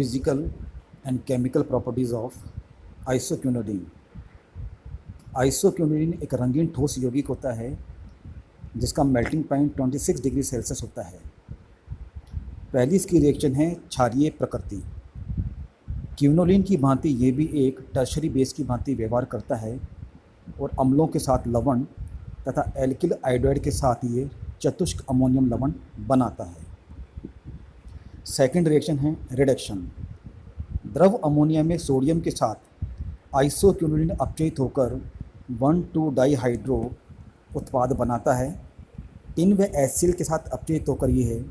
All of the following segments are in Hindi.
Physical and chemical properties of isoquinoline. Isoquinoline एक रंगीन ठोस यौगिक होता है जिसका मेल्टिंग पॉइंट 26 डिग्री सेल्सियस होता है। पहली इसकी रिएक्शन है क्षारीय प्रकृति। क्यूनोलीन की भांति ये भी एक टर्शरी बेस की भांति व्यवहार करता है और अम्लों के साथ लवण तथा एल्किल आयोडाइड के साथ ये चतुष्क अमोनियम लवण बनाता है। सेकंड रिएक्शन है रिडक्शन। द्रव अमोनिया में सोडियम के साथ आइसोक्यूनोलीन अपचयित होकर 1,2-डाइहाइड्रो उत्पाद बनाता है। टिन व एसिल के साथ अपचयित होकर यह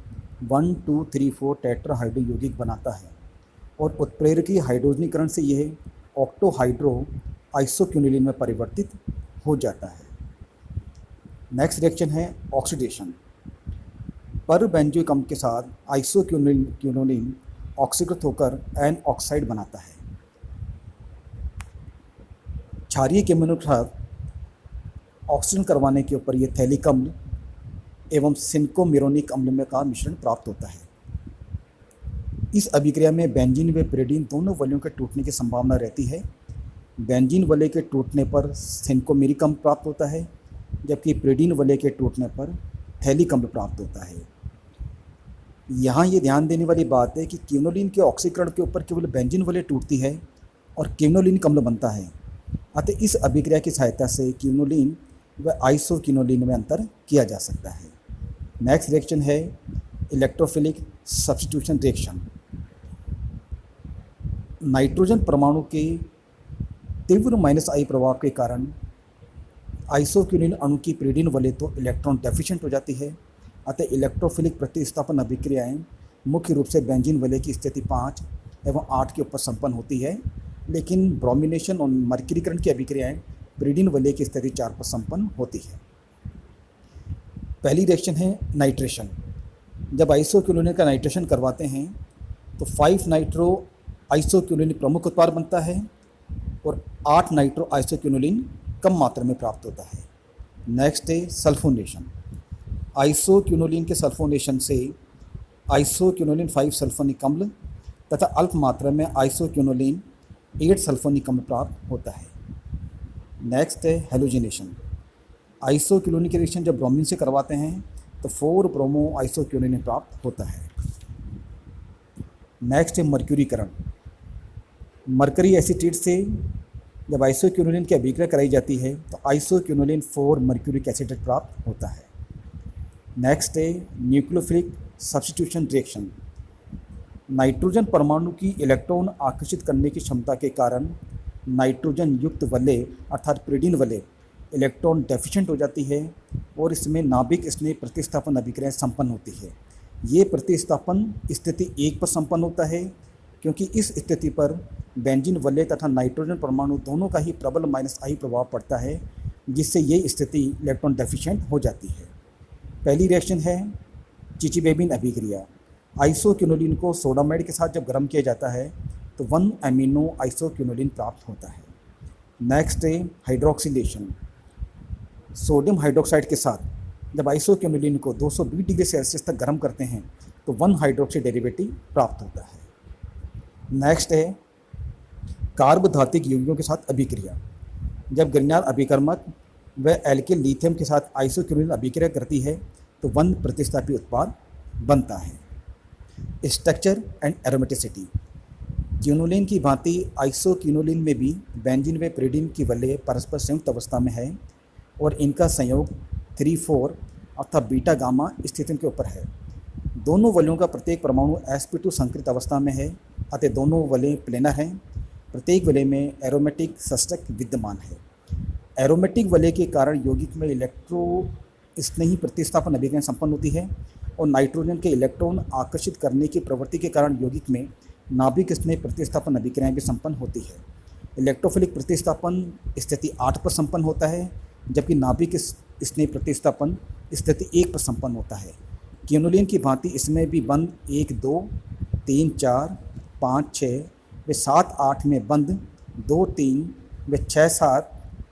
1,2,3,4 टेट्राहाइड्रो यौगिक बनाता है और उत्प्रेरकीय हाइड्रोजनीकरण से यह ऑक्टोहाइड्रो आइसोक्यूनोलीन में परिवर्तित हो जाता है। नेक्स्ट रिएक्शन है ऑक्सीडेशन। परबेंजोइक अम्ल के साथ आइसोक्यूनोलीन ऑक्सीकृत होकर एन ऑक्साइड बनाता है। क्षारीय केमिकल के साथ ऑक्सीजन करवाने के ऊपर यह थैलिक अम्ल एवं सिनकोमेरोनिक अम्ल में का मिश्रण प्राप्त होता है। इस अभिक्रिया में बेंजीन व पिरिडीन दोनों वलयों के टूटने की संभावना रहती है। बेंजीन वलय के टूटने पर सिनकोमेरिक अम्ल प्राप्त होता है, जबकि पिरिडीन वलय के टूटने पर थैलिक अम्ल प्राप्त होता है। यहाँ ये ध्यान देने वाली बात है कि क्यूनोलीन के ऑक्सीकरण के ऊपर केवल बेंजीन वलय टूटती है और क्यूनोलीन अम्ल बनता है। अतः इस अभिक्रिया की सहायता से क्यूनोलीन व आइसोक्यूनोलीन में अंतर किया जा सकता है। नेक्स्ट रिएक्शन है इलेक्ट्रोफिलिक सब्स्टिट्यूशन रिएक्शन। नाइट्रोजन परमाणु के तीव्र -I प्रभाव के कारण आइसोक्यूनोलीन अणु की पिरिडीन वलय तो इलेक्ट्रॉन डेफिशिएंट हो जाती है। अतः इलेक्ट्रोफिलिक प्रतिस्थापन अभिक्रियाएं मुख्य रूप से बेंजीन वलय की स्थिति 5 एवं 8 के ऊपर संपन्न होती है, लेकिन ब्रोमिनेशन और मर्क्यूरीकरण की अभिक्रियाएं पिरिडीन वलय की स्थिति 4 पर संपन्न होती है। पहली रिएक्शन है नाइट्रेशन। जब आइसोक्यूनोलीन का नाइट्रेशन करवाते हैं तो 5 नाइट्रो आइसोक्यूनोलीन प्रमुख उत्पाद बनता है और 8 नाइट्रो आइसोक्यूनोलीन कम मात्रा में प्राप्त होता है। नेक्स्ट है सल्फोनेशन। आइसोक्यूनोलीन के सल्फोनेशन से आइसोक्यूनोलीन 5 सल्फोनिक अम्ल तथा अल्प मात्रा में आइसोक्यूनोलीन 8 सल्फोनिक अम्ल प्राप्त होता है। नेक्स्ट है हेलोजिनेशन। आइसोक्यूनोलीन की रिएक्शन जब ब्रोमीन से करवाते हैं तो 4 ब्रोमो आइसोक्यूनोलीन प्राप्त होता है। नेक्स्ट है मर्क्यूरीकरण। मरकरी एसीटेट से जब आइसोक्यूनोलीन की अभिक्रिया कराई जाती है तो आइसोक्यूनोलीन 4 मर्क्यूरिक एसीटेट प्राप्त होता है। नेक्स्ट है न्यूक्लियोफिलिक सब्स्टिट्यूशन रिएक्शन। नाइट्रोजन परमाणु की इलेक्ट्रॉन आकर्षित करने की क्षमता के कारण नाइट्रोजन युक्त वलय अर्थात पिरिडीन वलय इलेक्ट्रॉन डेफिशिएंट हो जाती है और इसमें नाभिक स्नेह प्रतिस्थापन अभिक्रियाएं संपन्न होती है। ये प्रतिस्थापन स्थिति 1 पर संपन्न होता है, क्योंकि इस स्थिति पर बेंजीन वलय तथा नाइट्रोजन परमाणु दोनों का ही प्रबल -I प्रभाव पड़ता है, जिससे ये स्थिति इलेक्ट्रॉन डेफिशिएंट हो जाती है। पहली रिएक्शन है चिचिबेबिन अभिक्रिया। आइसोक्यूनोलीन को सोडामाइड के साथ जब गर्म किया जाता है तो 1 एमिनो आइसोक्यूनोलीन प्राप्त होता है। नेक्स्ट है हाइड्रोक्सिलेशन। सोडियम हाइड्रोक्साइड के साथ जब आइसोक्यूनोलीन को 220 डिग्री सेल्सियस तक गर्म करते हैं तो 1 हाइड्रोक्सी डेरिवेटिव प्राप्त होता है। नेक्स्ट है कार्बधातिक यौगिकों के साथ अभिक्रिया। जब ग्रिग्नाल अभिकर्मक व एल्किल लिथियम के साथ आइसोक्यूनोलीन अभिक्रिया करती है तो 1 प्रतिस्थापी उत्पाद बनता है। Structure and aromaticity. क्यूनोलीन की भांति आइसोक्यूनोलीन में भी बेंजीन व पिरिडीन की वलय परस्पर संयुक्त अवस्था में है और इनका संयोग 3,4 अर्थात बीटा गामा स्थितियों के ऊपर है। दोनों वलयों का प्रत्येक परमाणु sp2 संकृत अवस्था में है, अतः दोनों वलय प्लेनर हैं। प्रत्येक वलय में एरोमेटिक सस्टक विद्यमान है। एरोमेटिक वलय के कारण यौगिक में इलेक्ट्रो स्नेही प्रतिस्थापन अभिक्रिया संपन्न होती है और नाइट्रोजन के इलेक्ट्रॉन आकर्षित करने की प्रवृत्ति के कारण यौगिक में नाभिक स्नेह प्रतिस्थापन अभिक्रियाएं भी संपन्न होती है। इलेक्ट्रोफिलिक प्रतिस्थापन स्थिति 8 पर संपन्न होता है, जबकि नाभिक स्नेह प्रतिस्थापन स्थिति 1 पर संपन्न होता है। क्यूनोलीन की भांति इसमें भी बंद 1, 2, 3, 4, 5, 6 व 7, 8 में बंद 2, 3 व 6, 7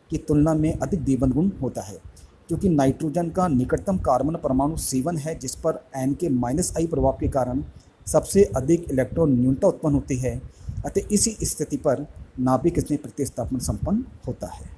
की तुलना में अधिक द्विबंध गुण होता है, क्योंकि नाइट्रोजन का निकटतम कार्बन परमाणु C1 है, जिस पर N के -I प्रभाव के कारण सबसे अधिक इलेक्ट्रॉन न्यूनता उत्पन्न होती है अतः इसी स्थिति पर नाभिक इसमें प्रतिस्थापन संपन्न होता है।